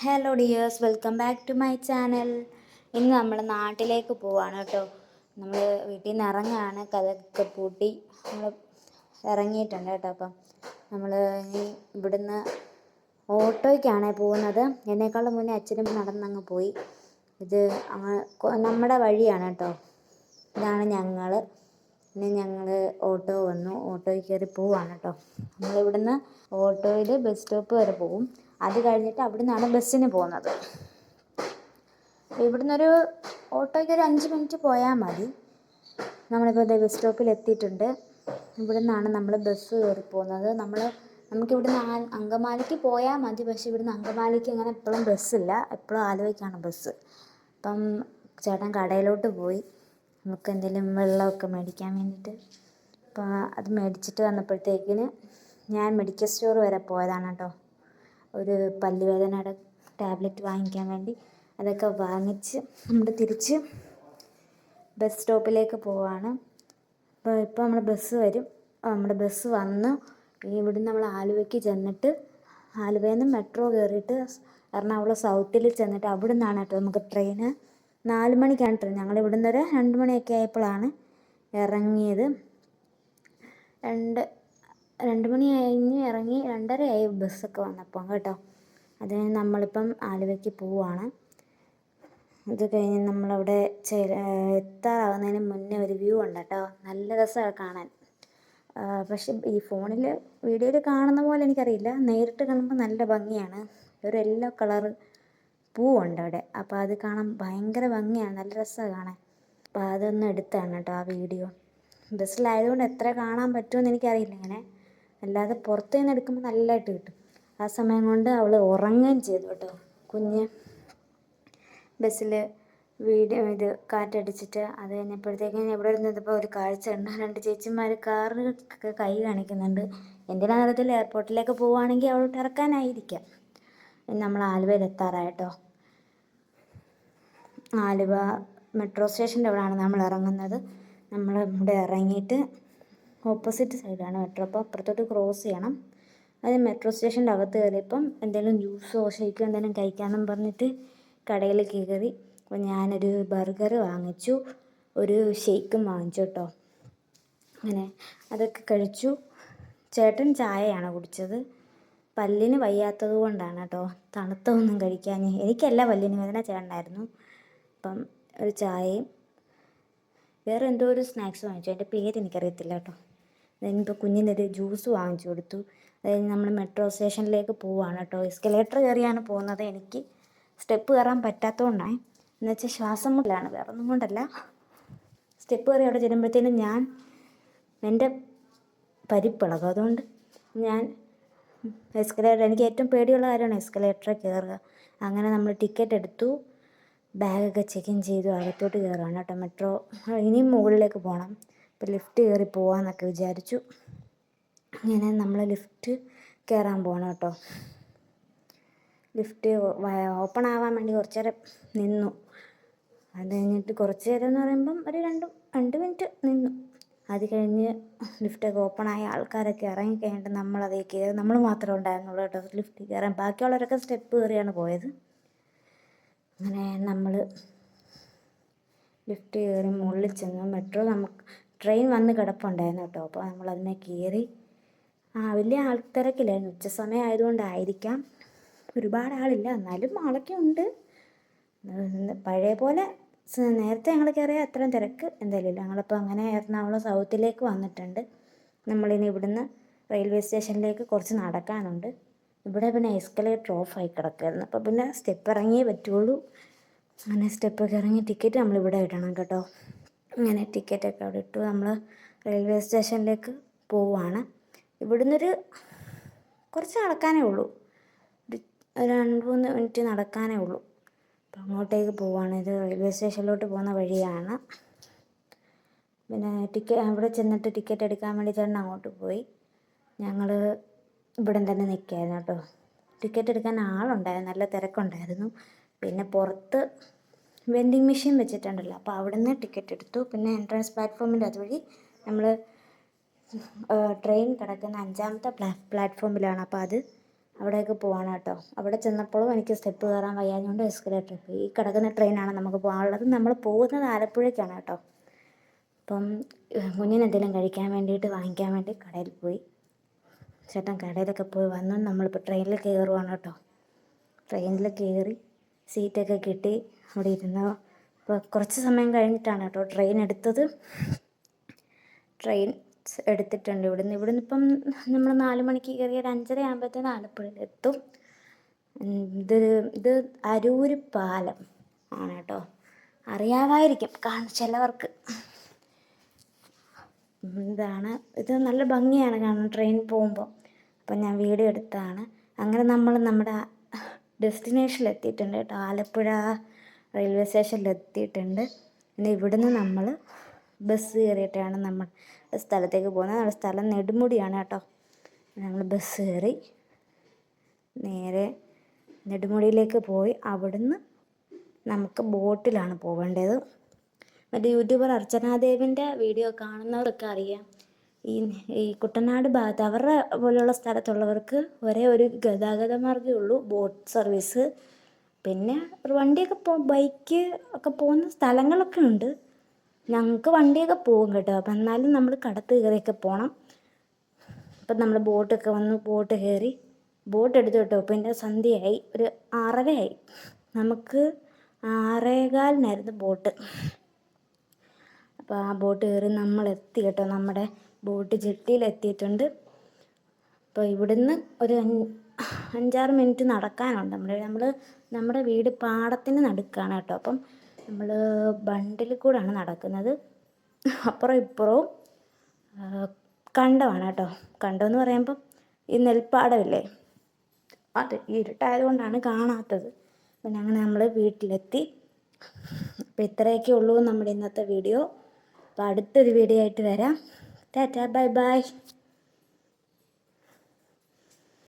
Hello dears, welcome back to my channel. ഇന്ന് നമ്മൾ നാട്ടിലേക്ക് പോവാണ് കേട്ടോ. നമ്മൾ വീട്ടിൽ നിന്ന് ഇറങ്ങുകയാണ്, കഥയൊക്കെ പൂട്ടി നമ്മൾ ഇറങ്ങിയിട്ടുണ്ട് കേട്ടോ. അപ്പം നമ്മൾ ഇനി ഇവിടുന്ന് ഓട്ടോയ്ക്കാണ് പോകുന്നത്. എന്നേക്കാളും മുന്നേ അച്ഛനും നടന്നങ്ങ് പോയി. ഇത് നമ്മുടെ വഴിയാണ് കേട്ടോ. ഇതാണ് ഞങ്ങൾ. പിന്നെ ഞങ്ങൾ ഓട്ടോ വന്നു, ഓട്ടോയിൽ കയറി പോവാണ് കേട്ടോ. നമ്മളിവിടുന്ന് ഓട്ടോയിൽ ബസ് സ്റ്റോപ്പ് വരെ പോകും. അത് കഴിഞ്ഞിട്ട് അവിടെ നിന്നാണ് ബസ്സിന് പോകുന്നത്. ഇവിടുന്നൊരു ഓട്ടോയ്ക്ക് ഒരു 5 മിനിറ്റ് പോയാൽ മതി. നമ്മളിപ്പോൾ ബസ് സ്റ്റോപ്പിൽ എത്തിയിട്ടുണ്ട്. ഇവിടെ നിന്നാണ് നമ്മൾ ബസ് കയറി പോകുന്നത്. നമുക്കിവിടുന്ന് അങ്കമാലിക്ക് പോയാൽ മതി. പക്ഷേ ഇവിടുന്ന് അങ്കമാലിക്ക് അങ്ങനെ എപ്പോഴും ബസ്സില്ല, എപ്പോഴും ആലുവയ്ക്കാണ് ബസ്. അപ്പം ചേട്ടൻ കടയിലോട്ട് പോയി നമുക്ക് എന്തെങ്കിലും വെള്ളമൊക്കെ മേടിക്കാൻ വേണ്ടിയിട്ട്. അപ്പോൾ അത് മേടിച്ചിട്ട് വന്നപ്പോഴത്തേക്കിന് ഞാൻ മെഡിക്കൽ സ്റ്റോർ വരെ പോയതാണ് കേട്ടോ. ഒരു പല്ലുവേദനയുടെ ടാബ്ലറ്റ് വാങ്ങിക്കാൻ വേണ്ടി. അതൊക്കെ വാങ്ങിച്ച് നമ്മൾ തിരിച്ച് ബസ് സ്റ്റോപ്പിലേക്ക് പോവാണ്. ഇപ്പോൾ നമ്മുടെ ബസ് വരും. നമ്മുടെ ബസ് വന്ന് ഇവിടുന്ന് നമ്മൾ ആലുവയ്ക്ക് ചെന്നിട്ട് ആലുവയിൽ നിന്ന് മെട്രോ കയറിയിട്ട് എറണാകുളം സൗത്തിൽ ചെന്നിട്ട് അവിടെ നിന്നാണ് കേട്ടോ നമുക്ക് ട്രെയിന്. 4 മണിക്കാണ് ട്രെയിൻ. ഞങ്ങൾ ഇവിടുന്ന് ഒരു 2 മണിയൊക്കെ ആയപ്പോഴാണ് ഇറങ്ങിയത്. 2 മണി കഴിഞ്ഞ് ഇറങ്ങി 2:30 ആയി ബസ്സൊക്കെ വന്നപ്പോൾ കേട്ടോ. അത് നമ്മളിപ്പം ആലുവയ്ക്ക് പോവാണ്. അത് കഴിഞ്ഞ് നമ്മളവിടെ എത്താറാവുന്നതിന് മുന്നേ ഒരു വ്യൂ ഉണ്ട് കേട്ടോ. നല്ല രസമാണ് കാണാൻ. പക്ഷെ ഈ ഫോണിൽ വീഡിയോയിൽ കാണുന്ന പോലെ എനിക്കറിയില്ല, നേരിട്ട് കാണുമ്പോൾ നല്ല ഭംഗിയാണ്. ഒരു യെല്ലോ കളറ് പൂവുണ്ട് അവിടെ. അപ്പോൾ അത് കാണാൻ ഭയങ്കര ഭംഗിയാണ്, നല്ല രസമാണ് കാണാൻ. അപ്പോൾ അതൊന്ന് എടുത്താണ് കേട്ടോ ആ വീഡിയോ. ബസ്സിലായതുകൊണ്ട് എത്ര കാണാൻ പറ്റുമെന്ന് എനിക്കറിയില്ല. ഇങ്ങനെ അല്ലാതെ പുറത്ത് നിന്ന് എടുക്കുമ്പോൾ നല്ലതായിട്ട് കിട്ടും. ആ സമയം കൊണ്ട് അവൾ ഉറങ്ങുകയും ചെയ്തു കേട്ടോ. കുഞ്ഞ് ബസ്സിൽ ഇത് കാറ്റടിച്ചിട്ട്. അത് കഴിഞ്ഞപ്പോഴത്തേക്കും ഇവിടെ ഇരുന്നപ്പോൾ ഒരു കാഴ്ച ഉണ്ട്. 2 ചേച്ചിമാർ കാറിലൊക്കെ കൈ കാണിക്കുന്നുണ്ട്. എന്തിനാ നേരത്തിൽ എയർപോർട്ടിലേക്ക് പോവുകയാണെങ്കിൽ അവളോട്ട് ഇറക്കാനായിരിക്കാം. നമ്മൾ ആലുവയിൽ എത്താറായിട്ടോ. ആലുവ മെട്രോ സ്റ്റേഷൻ്റെ അവിടെയാണ് നമ്മൾ ഇറങ്ങുന്നത്. നമ്മൾ ഇവിടെ ഇറങ്ങിയിട്ട് ഓപ്പോസിറ്റ് സൈഡാണ് മെട്രോ. അപ്പോൾ അപ്പുറത്തോട്ട് ക്രോസ് ചെയ്യണം. അത് മെട്രോ സ്റ്റേഷൻ്റെ അകത്ത് കയറിയപ്പം എന്തെങ്കിലും ജ്യൂസോ ഷേക്കോ എന്തെങ്കിലും കഴിക്കാമെന്നും പറഞ്ഞിട്ട് കടയിൽ കയറി. അപ്പോൾ ഞാനൊരു ബർഗർ വാങ്ങിച്ചു, ഒരു ഷേക്കും വാങ്ങിച്ചു കേട്ടോ. അങ്ങനെ അതൊക്കെ കഴിച്ചു. ചേട്ടൻ ചായയാണ് കുടിച്ചത്. പല്ലിന് വയ്യാത്തത് കൊണ്ടാണ് കേട്ടോ തണുത്തൊന്നും കഴിക്കാൻ. എനിക്കല്ല പല്ലിന് വേദന, ചേട്ടനായിരുന്നു. അപ്പം ഒരു ചായയും വേറെ എന്തോ ഒരു സ്നാക്സ് വാങ്ങിച്ചു, അതിൻ്റെ പേര് എനിക്കറിയത്തില്ല കേട്ടോ. അതിനിപ്പോൾ കുഞ്ഞിനൊരു ജ്യൂസ് വാങ്ങിച്ചു കൊടുത്തു. അത് കഴിഞ്ഞ് നമ്മൾ മെട്രോ സ്റ്റേഷനിലേക്ക് പോവുകയാണ് കേട്ടോ. എസ്കലേറ്റർ കയറിയാണ് പോകുന്നത്. എനിക്ക് സ്റ്റെപ്പ് കയറാൻ പറ്റാത്തതുകൊണ്ടാണ്, എന്നുവെച്ചാൽ ശ്വാസം മുട്ടലാണ്, വേറെ ഒന്നും കൊണ്ടല്ല. സ്റ്റെപ്പ് കയറി അവിടെ ചെല്ലുമ്പോഴത്തേനും എൻ്റെ പരിപ്പിളകും. അതുകൊണ്ട് ഞാൻ എനിക്ക് ഏറ്റവും പേടിയുള്ള കാര്യമാണ് എസ്കലേറ്ററിൽ കയറുക. അങ്ങനെ നമ്മൾ ടിക്കറ്റ് എടുത്തു, ബാഗൊക്കെ ചെക്കിൻ ചെയ്തു, അകത്തോട്ട് കയറുകയാണ് കേട്ടോ. മെട്രോ ഇനിയും മുകളിലേക്ക് പോകണം. ഇപ്പോൾ ലിഫ്റ്റ് കയറി പോകാമെന്നൊക്കെ വിചാരിച്ചു. അങ്ങനെ നമ്മൾ ലിഫ്റ്റ് കയറാൻ പോകണം കേട്ടോ. ലിഫ്റ്റ് ഓപ്പൺ ആവാൻ വേണ്ടി കുറച്ച് നേരം നിന്നു. അത് കഴിഞ്ഞിട്ട് കുറച്ച് നേരം എന്ന് പറയുമ്പം ഒരു 2 മിനിറ്റ് നിന്നു. അത് കഴിഞ്ഞ് ലിഫ്റ്റൊക്കെ ഓപ്പണായ ആൾക്കാരൊക്കെ ഇറങ്ങിക്കഴിഞ്ഞിട്ട് നമ്മളതേ കയറി. നമ്മൾ മാത്രമേ ഉണ്ടായിരുന്നുള്ളൂ കേട്ടോ ലിഫ്റ്റ് കയറാൻ. ബാക്കിയുള്ളവരൊക്കെ സ്റ്റെപ്പ് കയറിയാണ് പോയത്. അങ്ങനെ നമ്മൾ ലിഫ്റ്റ് കയറി മുകളിൽ ചെന്നു. ട്രെയിൻ വന്ന് കിടപ്പുണ്ടായിരുന്നു കേട്ടോ. അപ്പോൾ നമ്മൾ അതിനെ കയറി. വലിയ ആൾത്തിരക്കില്ലായിരുന്നു, ഉച്ച സമയം ആയതുകൊണ്ടായിരിക്കാം. ഒരുപാട് ആളില്ല, എന്നാലും ആളൊക്കെ ഉണ്ട്. പഴയ പോലെ നേരത്തെ ഞങ്ങൾ കയറിയ അത്രയും തിരക്ക് എന്തായാലും ഇല്ല. ഞങ്ങളിപ്പോൾ അങ്ങനെ എറണാകുളം സൗത്തിലേക്ക് വന്നിട്ടുണ്ട്. നമ്മളിനി ഇവിടുന്ന് റെയിൽവേ സ്റ്റേഷനിലേക്ക് കുറച്ച് നടക്കാനുണ്ട്. ഇവിടെ പിന്നെ എസ്കലേറ്റർ ഓഫായി കിടക്കുമായിരുന്നു. അപ്പോൾ പിന്നെ സ്റ്റെപ്പ് ഇറങ്ങിയേ പറ്റുള്ളൂ. അങ്ങനെ സ്റ്റെപ്പൊക്കെ ഇറങ്ങി ടിക്കറ്റ് നമ്മളിവിടെ ഇടണം കേട്ടോ. അങ്ങനെ ടിക്കറ്റൊക്കെ അവിടെ ഇട്ടു. നമ്മൾ റെയിൽവേ സ്റ്റേഷനിലേക്ക് പോവുകയാണ്. ഇവിടുന്നൊരു കുറച്ച് നടക്കാനേ ഉള്ളൂ, ഒരു 2-3 മിനിറ്റ് നടക്കാനേ ഉള്ളൂ. അപ്പോൾ അങ്ങോട്ടേക്ക് പോവുകയാണ്. ഇത് റെയിൽവേ സ്റ്റേഷനിലോട്ട് പോകുന്ന വഴിയാണ്. പിന്നെ അവിടെ ചെന്നിട്ട് ടിക്കറ്റ് എടുക്കാൻ വേണ്ടി ചേട്ടൻ അങ്ങോട്ട് പോയി. ഞങ്ങൾ ഇവിടെ തന്നെ നിൽക്കുകയായിരുന്നു കേട്ടോ. ടിക്കറ്റ് എടുക്കാൻ ആളുണ്ടായിരുന്നു, നല്ല തിരക്കുണ്ടായിരുന്നു. പിന്നെ പുറത്ത് വെൻഡിങ് മെഷീൻ വെച്ചിട്ടുണ്ടല്ലോ, അപ്പോൾ അവിടെ നിന്ന് ടിക്കറ്റ് എടുത്തു. പിന്നെ എൻട്രൻസ് പ്ലാറ്റ്ഫോമിൻ്റെ അതുവഴി നമ്മൾ ട്രെയിൻ കിടക്കുന്ന 5-ാമത്തെ പ്ലാറ്റ്ഫോമിലാണ്. അപ്പോൾ അവിടേക്ക് പോവാണ് കേട്ടോ. അവിടെ ചെന്നപ്പോഴും എനിക്ക് സ്റ്റെപ്പ് കയറാൻ വയ്യാഞ്ഞുകൊണ്ട് എസ്കലേറ്ററിൽ പോയി. ഈ കിടക്കുന്ന ട്രെയിനാണ് നമുക്ക് പോകാനുള്ളത്. നമ്മൾ പോകുന്നത് ആലപ്പുഴയ്ക്കാണ് കേട്ടോ. അപ്പം കുഞ്ഞിന് എന്തെങ്കിലും കഴിക്കാൻ വേണ്ടിയിട്ട് വാങ്ങിക്കാൻ വേണ്ടി കടയിൽ പോയി. ചേട്ടൻ കടയിലൊക്കെ പോയി വന്നു. നമ്മളിപ്പോൾ ട്രെയിനിൽ കയറുവാണ് കേട്ടോ. ട്രെയിനിൽ കയറി സീറ്റൊക്കെ കിട്ടി അവിടെ ഇരുന്ന്. ഇപ്പോൾ കുറച്ച് സമയം കഴിഞ്ഞിട്ടാണ് കേട്ടോ ട്രെയിൻ എടുത്തത്. ട്രെയിൻ എടുത്തിട്ടുണ്ട്. ഇവിടുന്ന് ഇപ്പം നമ്മൾ 4 മണിക്ക് കയറി ഒരു 5:30 ആകുമ്പോഴത്തേന് ആലപ്പുഴയിലെത്തും. ഇത് അരൂര് പാലം ആണ് കേട്ടോ. അറിയാമായിരിക്കും ചിലവർക്ക്. ഇത് നല്ല ഭംഗിയാണ് കാണാൻ ട്രെയിൻ പോകുമ്പോൾ. അപ്പം ഞാൻ വീഡിയോ എടുത്തതാണ്. അങ്ങനെ നമ്മൾ നമ്മുടെ ഡെസ്റ്റിനേഷനിൽ എത്തിയിട്ടുണ്ട് കേട്ടോ. ആലപ്പുഴ റെയിൽവേ സ്റ്റേഷനിൽ എത്തിയിട്ടുണ്ട്. ഇനി ഇവിടുന്ന് നമ്മൾ ബസ് കയറിയിട്ടാണ് നമ്മൾ സ്ഥലത്തേക്ക് പോകുന്നത്. നമ്മുടെ സ്ഥലം നെടുമുടിയാണ് കേട്ടോ. നമ്മൾ ബസ് കയറി നേരെ നെടുമുടിയിലേക്ക് പോയി. അവിടുന്ന് നമുക്ക് ബോട്ടിലാണ് പോകേണ്ടത്. മറ്റേ യൂട്യൂബർ അർച്ചനാദേവിൻ്റെ വീഡിയോ കാണുന്നവർക്ക് അറിയാം, ഈ കുട്ടനാട് ഭാഗത്ത് അവരുടെ പോലെയുള്ള സ്ഥലത്തുള്ളവർക്ക് ഒരേ ഒരു ഗതാഗത മാർഗ്ഗമേ ഉള്ളൂ, ബോട്ട് സർവീസ്. പിന്നെ വണ്ടിയൊക്കെ ബൈക്ക് ഒക്കെ പോകുന്ന സ്ഥലങ്ങളൊക്കെ ഉണ്ട്. ഞങ്ങൾക്ക് വണ്ടിയൊക്കെ പോകും കേട്ടോ. അപ്പം എന്നാലും നമ്മൾ കടത്ത് കയറിയൊക്കെ പോകണം. അപ്പം നമ്മൾ ബോട്ടൊക്കെ വന്ന് ബോട്ട് കയറി ബോട്ട് എടുത്തു കേട്ടോ. പിന്നെ സന്ധ്യയായി, ഒരു 6:30 നമുക്ക് 6:15 ബോട്ട്. അപ്പോൾ ആ ബോട്ട് കയറി നമ്മൾ എത്തി കേട്ടോ. നമ്മുടെ ബോട്ട് ജെട്ടിയിലെത്തിയിട്ടുണ്ട്. അപ്പോൾ ഇവിടുന്ന് ഒരു 5-6 മിനിറ്റ് നടക്കാനുണ്ട്. നമ്മുടെ വീട് പാടത്തിന് നടുക്കാണ് കേട്ടോ. അപ്പം നമ്മൾ ബണ്ടിൽ കൂടാണ് നടക്കുന്നത്. അപ്പുറം ഇപ്പുറവും കണ്ടമാണ് കേട്ടോ. കണ്ടമെന്ന് പറയുമ്പം ഈ നെൽപ്പാടമില്ലേ, അത് ഇരുട്ടായതുകൊണ്ടാണ് കാണാത്തത്. പിന്നെ അങ്ങനെ നമ്മൾ വീട്ടിലെത്തി. അപ്പോൾ ഇത്രയൊക്കെ ഉള്ളൂ നമ്മുടെ ഇന്നത്തെ വീഡിയോ. അപ്പോൾ അടുത്തൊരു വീഡിയോ ആയിട്ട് വരാം. Tata, bye bye.